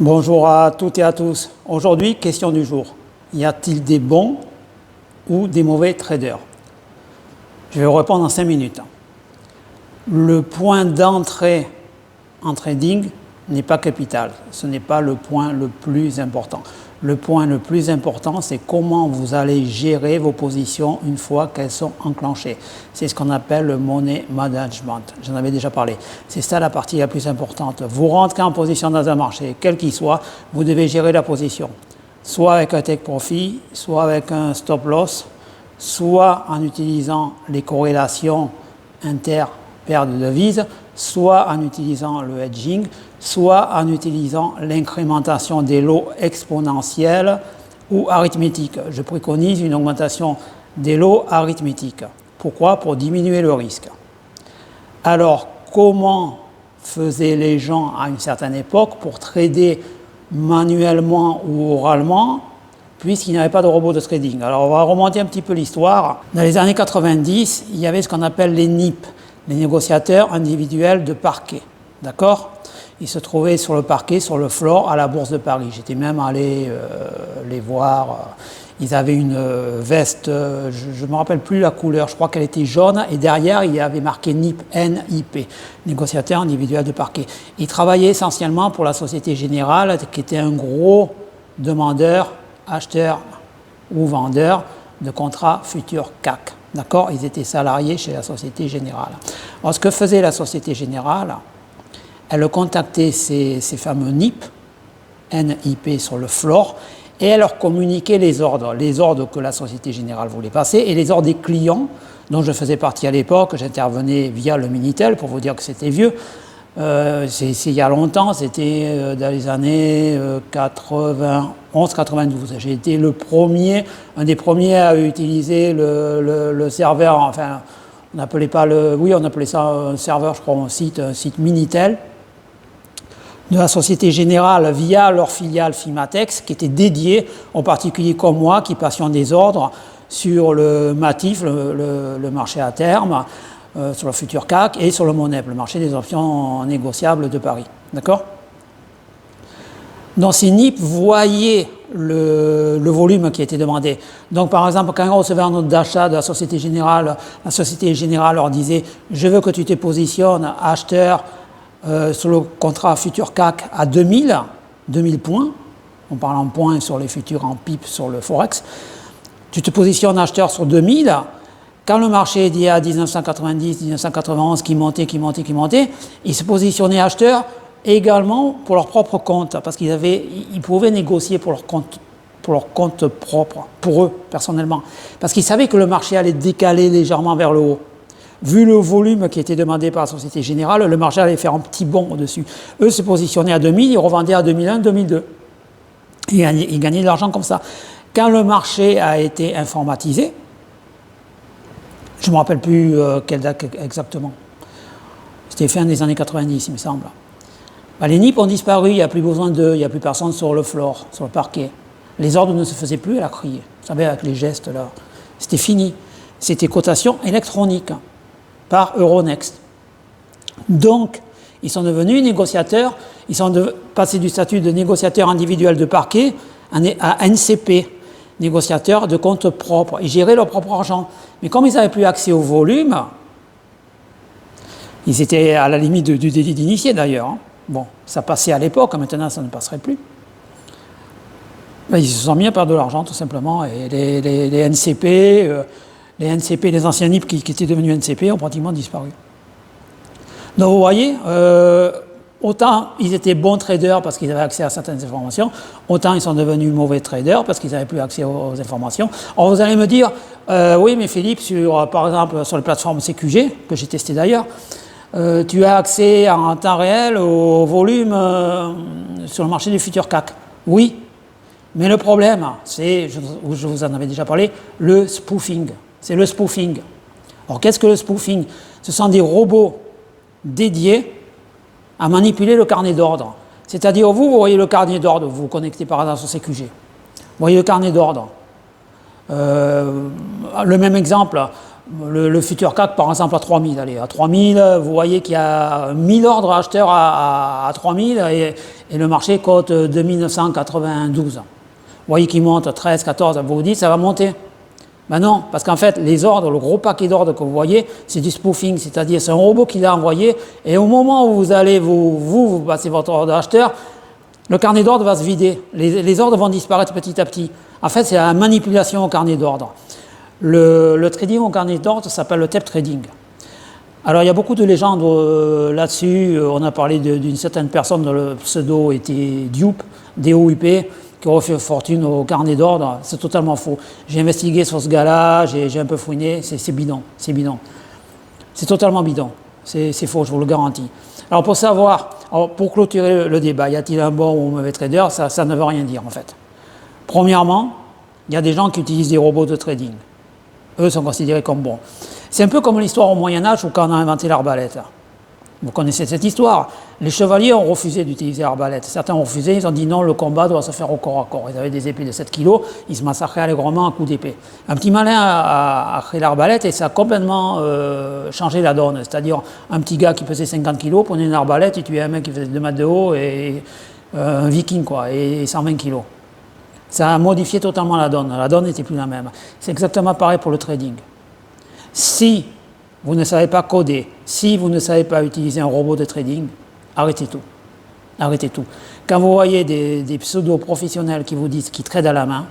Bonjour à toutes et à tous. Aujourd'hui, question du jour. Y a-t-il des bons ou des mauvais traders? Je vais vous répondre en 5 minutes. Le point d'entrée en trading n'est pas capital. Ce n'est pas le point le plus important. Le point le plus important, c'est comment vous allez gérer vos positions une fois qu'elles sont enclenchées. C'est ce qu'on appelle le money management. J'en avais déjà parlé. C'est ça la partie la plus importante. Vous rentrez en position dans un marché, quel qu'il soit, vous devez gérer la position. Soit avec un take profit, soit avec un stop loss, soit en utilisant les corrélations inter-paires de devises, soit en utilisant le hedging, soit en utilisant l'incrémentation des lots exponentiels ou arithmétiques. Je préconise une augmentation des lots arithmétiques. Pourquoi? Pour diminuer le risque. Alors, comment faisaient les gens à une certaine époque pour trader manuellement ou oralement, puisqu'il n'y avait pas de robot de trading? Alors, on va remonter un petit peu l'histoire. Dans les années 90, il y avait ce qu'on appelle les NIP, les négociateurs individuels de parquet. D'accord? Ils se trouvaient sur le parquet, sur le floor, à la Bourse de Paris. J'étais même allé les voir. Ils avaient une veste, je ne me rappelle plus la couleur, je crois qu'elle était jaune, et derrière, il y avait marqué NIP, N-I-P, négociateur individuel de parquet. Ils travaillaient essentiellement pour la Société Générale, qui était un gros demandeur, acheteur ou vendeur de contrats futurs CAC. D'accord? Ils étaient salariés chez la Société Générale. Alors, ce que faisait la Société Générale, elle contactait ces fameux NIP, NIP sur le floor, et elle leur communiquait les ordres que la Société Générale voulait passer, et les ordres des clients, dont je faisais partie à l'époque. J'intervenais via le Minitel, pour vous dire que c'était vieux. C'est il y a longtemps, c'était dans les années 91-92. J'ai été un des premiers à utiliser le serveur, enfin, on appelait ça un serveur, je crois, un site Minitel, de la Société Générale via leur filiale Fimatex, qui était dédiée aux particuliers comme moi qui passions des ordres sur le MATIF, le marché à terme, sur le futur CAC, et sur le MONEP, le marché des options négociables de Paris. D'accord? Donc ces NIP voyaient le volume qui était demandé. Donc par exemple, quand on recevait un ordre d'achat de la Société Générale leur disait « Je veux que tu te positionnes acheteur sur le contrat futur CAC à 2000 points », on parle en points sur les futurs, en pips sur le Forex, tu te positionnes acheteur sur 2000, quand le marché est à 1990, 1991 qui montait, ils se positionnaient acheteurs également pour leur propre compte, parce ils pouvaient négocier pour leur compte propre, pour eux personnellement, parce qu'ils savaient que le marché allait décaler légèrement vers le haut. Vu le volume qui était demandé par la Société Générale, le marché allait faire un petit bond au-dessus. Eux se positionnaient à 2000, ils revendaient à 2001, 2002. Ils gagnaient de l'argent comme ça. Quand le marché a été informatisé, je ne me rappelle plus quelle date exactement, c'était fin des années 90, il me semble. Les NIP ont disparu, il n'y a plus besoin d'eux, il n'y a plus personne sur le floor, sur le parquet. Les ordres ne se faisaient plus à la criée, vous savez, avec les gestes là. C'était fini. C'était cotation électronique par Euronext. Donc, ils sont devenus négociateurs, ils sont passés du statut de négociateur individuel de parquet à NCP, négociateurs de compte propre. Ils géraient leur propre argent. Mais comme ils n'avaient plus accès au volume, ils étaient à la limite du délit d'initié d'ailleurs. Hein. Bon, ça passait à l'époque, maintenant ça ne passerait plus. Ben, ils se sont mis à perdre de l'argent tout simplement. Et les NCP, les anciens NIP qui étaient devenus NCP ont pratiquement disparu. Donc vous voyez, autant ils étaient bons traders parce qu'ils avaient accès à certaines informations, autant ils sont devenus mauvais traders parce qu'ils n'avaient plus accès aux informations. Alors vous allez me dire, oui mais Philippe, par exemple sur les plateformes CQG, que j'ai testé d'ailleurs, tu as accès en temps réel au volume sur le marché du futur CAC. Oui, mais le problème, c'est, je vous en avais déjà parlé, le spoofing. C'est le spoofing. Alors qu'est-ce que le spoofing? Ce sont des robots dédiés à manipuler le carnet d'ordre. C'est-à-dire vous voyez le carnet d'ordre, vous vous connectez par hasard sur CQG. Vous voyez le carnet d'ordre. Le même exemple, le futur CAC par exemple à 3000, allez, à 3000, vous voyez qu'il y a 1000 ordres acheteurs à 3000 et le marché cote 2992. Vous voyez qu'il monte 13, 14, vous vous dites ça va monter. Ben non, parce qu'en fait, les ordres, le gros paquet d'ordres que vous voyez, c'est du spoofing, c'est-à-dire c'est un robot qui l'a envoyé, et au moment où vous allez vous passez votre ordre d'acheteur, le carnet d'ordre va se vider, les ordres vont disparaître petit à petit. En fait, c'est la manipulation au carnet d'ordre. Le trading au carnet d'ordre s'appelle le tape trading. Alors, il y a beaucoup de légendes là-dessus, on a parlé d'une certaine personne dont le pseudo était Dupe, D-O-U-P, qui aurait fait fortune au carnet d'ordre, c'est totalement faux. J'ai investigué sur ce gars-là, j'ai un peu fouiné, c'est bidon, c'est bidon. C'est totalement bidon, c'est faux, je vous le garantis. Alors pour savoir, pour clôturer le débat, y a-t-il un bon ou un mauvais trader, ça ne veut rien dire en fait. Premièrement, il y a des gens qui utilisent des robots de trading. Eux sont considérés comme bons. C'est un peu comme l'histoire au Moyen-Âge où quand on a inventé l'arbalète. Vous connaissez cette histoire. Les chevaliers ont refusé d'utiliser l'arbalète. Certains ont refusé, ils ont dit non, le combat doit se faire au corps à corps. Ils avaient des épées de 7 kilos, ils se massacraient allègrement à coups d'épée. Un petit malin a créé l'arbalète et ça a complètement changé la donne. C'est-à-dire, un petit gars qui pesait 50 kilos prenait une arbalète, il tuait un mec qui faisait 2 mètres de haut et un viking, quoi, et 120 kilos. Ça a modifié totalement la donne n'était plus la même. C'est exactement pareil pour le trading. Si vous ne savez pas coder, si vous ne savez pas utiliser un robot de trading, arrêtez tout. Arrêtez tout. Quand vous voyez des pseudo-professionnels qui vous disent qu'ils tradent à la main,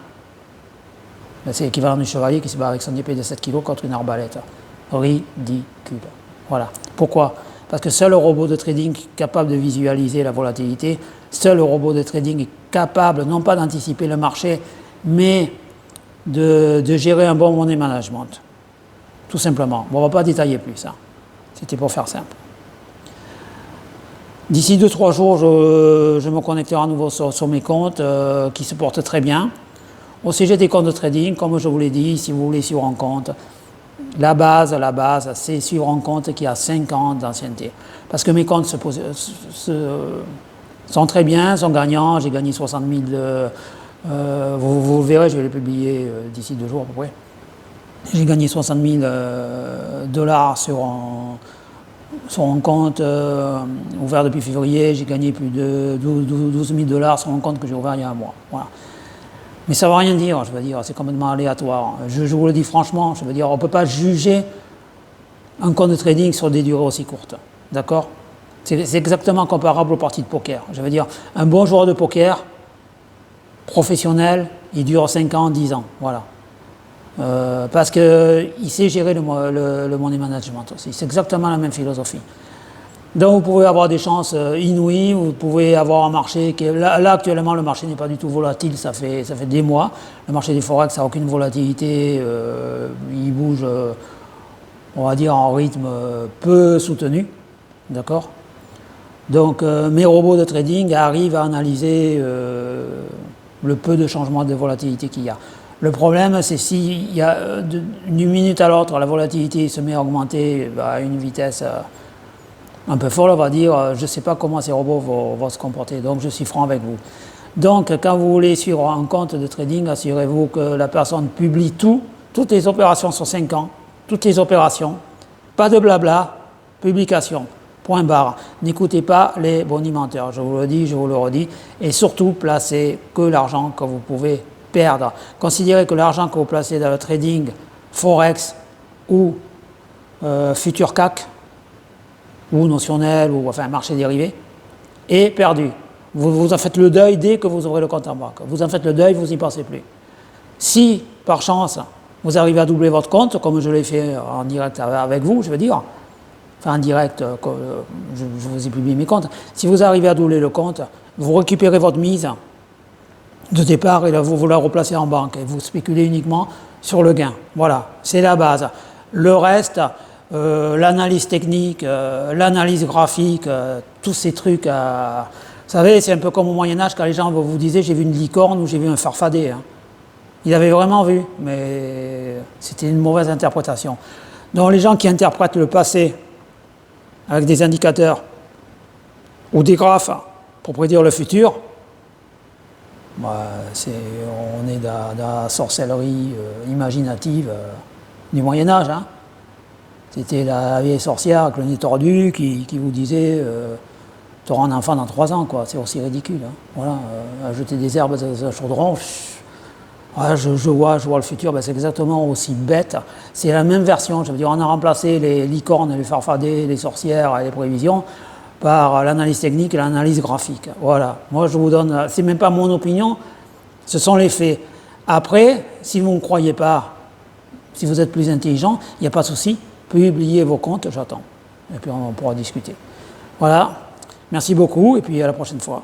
ben c'est l'équivalent du chevalier qui se bat avec son épée de 7 kg contre une arbalète. Ridicule. Voilà. Pourquoi ? Parce que seul le robot de trading est capable de visualiser la volatilité, seul le robot de trading est capable, non pas d'anticiper le marché, mais de gérer un bon money management. Tout simplement. Bon, on ne va pas détailler plus. Hein. C'était pour faire simple. D'ici 2-3 jours, je me connecterai à nouveau sur mes comptes qui se portent très bien. Au sujet des comptes de trading, comme je vous l'ai dit, si vous voulez suivre un compte, la base, c'est suivre un compte qui a 5 ans d'ancienneté. Parce que mes comptes sont très bien, sont gagnants. J'ai gagné 60 000. Vous verrez, je vais les publier d'ici 2 jours à peu près. J'ai gagné 60 000 dollars sur un compte ouvert depuis février. J'ai gagné plus de 12 000 dollars sur un compte que j'ai ouvert il y a un mois. Voilà. Mais ça ne veut rien dire, je veux dire, c'est complètement aléatoire. Je vous le dis franchement, je veux dire, on ne peut pas juger un compte de trading sur des durées aussi courtes. D'accord ? C'est exactement comparable aux parties de poker. Je veux dire, un bon joueur de poker, professionnel, il dure 5 ans, 10 ans. Voilà. Parce qu'il sait gérer le money management aussi. C'est exactement la même philosophie. Donc vous pouvez avoir des chances inouïes, vous pouvez avoir un marché qui est... Là actuellement le marché n'est pas du tout volatile, ça fait des mois. Le marché des forex n'a aucune volatilité, il bouge, on va dire, en rythme peu soutenu. D'accord ? Donc mes robots de trading arrivent à analyser le peu de changement de volatilité qu'il y a. Le problème, c'est s'il y a d'une minute à l'autre, la volatilité se met à augmenter à une vitesse un peu folle, on va dire, je ne sais pas comment ces robots vont se comporter, donc je suis franc avec vous. Donc, quand vous voulez suivre un compte de trading, assurez-vous que la personne publie toutes les opérations sur 5 ans, toutes les opérations, pas de blabla, publication, point barre. N'écoutez pas les bonimenteurs, je vous le dis, je vous le redis, et surtout, placez que l'argent que vous pouvez perdre. Considérez que l'argent que vous placez dans le trading Forex ou futur CAC ou notionnel ou enfin marché dérivé est perdu. Vous en faites le deuil dès que vous ouvrez le compte en banque. Vous en faites le deuil, vous n'y pensez plus. Si par chance vous arrivez à doubler votre compte, comme je l'ai fait en direct avec vous, je veux dire, enfin en direct, je vous ai publié mes comptes, si vous arrivez à doubler le compte, vous récupérez votre mise de départ et là, vous la replacez en banque et vous spéculez uniquement sur le gain. Voilà, c'est la base. Le reste, l'analyse technique, l'analyse graphique, tous ces trucs, vous savez, c'est un peu comme au Moyen-Âge quand les gens vous disaient j'ai vu une licorne ou j'ai vu un farfadet. Hein. Ils avaient vraiment vu, mais c'était une mauvaise interprétation. Donc les gens qui interprètent le passé avec des indicateurs ou des graphes pour prédire le futur, on est dans la sorcellerie imaginative du Moyen-Âge. Hein. C'était la vieille sorcière avec le nez tordu qui vous disait tu auras un enfant dans 3 ans, quoi. C'est aussi ridicule. Hein. Voilà, jeter des herbes dans un chaudron. Ouais, je vois le futur, ben c'est exactement aussi bête. C'est la même version. Je veux dire, on a remplacé les licornes, les farfadets, les sorcières et les prévisions par l'analyse technique et l'analyse graphique. Voilà. Moi, je vous donne, c'est même pas mon opinion, ce sont les faits. Après, si vous ne me croyez pas, si vous êtes plus intelligent, il n'y a pas de souci. Publiez vos comptes, j'attends. Et puis on pourra discuter. Voilà. Merci beaucoup et puis à la prochaine fois.